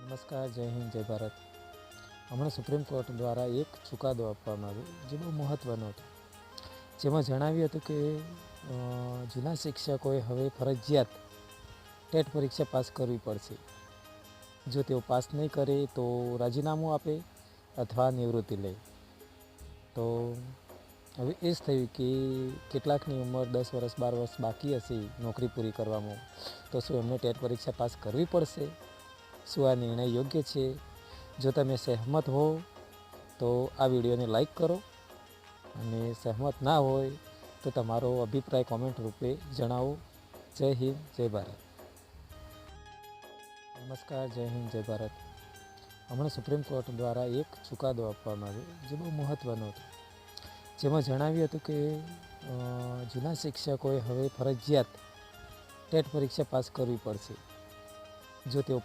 નમસ્કાર, જય હિન્દ, જય ભારત. હમણાં સુપ્રીમ કોર્ટ દ્વારા એક ચુકાદો આપવામાં આવ્યો જે બહુ મહત્ત્વનો હતો, જેમાં જણાવ્યું હતું કે જૂના શિક્ષકોએ હવે ફરજિયાત ટેટ પરીક્ષા પાસ કરવી પડશે. જો તેઓ પાસ નહીં કરે તો રાજીનામું આપે અથવા નિવૃત્તિ લે. તો હવે એ જ થયું કે કેટલાકની ઉંમર 10 વર્ષ 12 વર્ષ બાકી હશે નોકરી પૂરી કરવામાં, તો શું એમને ટેટ પરીક્ષા પાસ કરવી પડશે? શું આ નિર્ણય યોગ્ય છે? જો તમે સહેમત હો તો આ વિડીયોને લાઈક કરો, અને સહેમત ના હોય તો તમારો અભિપ્રાય કોમેન્ટ રૂપે જણાવો. જય હિન્દ, જય ભારત. નમસ્કાર, જય હિન્દ, જય ભારત. હમણાં સુપ્રીમ કોર્ટ દ્વારા એક ચુકાદો આપવામાં આવ્યો જે બહુ મહત્ત્વનો હતો, જેમાં જણાવ્યું હતું કે જૂના શિક્ષકોએ હવે ફરજિયાત ટેટ પરીક્ષા પાસ કરવી પડશે. જો તેઓ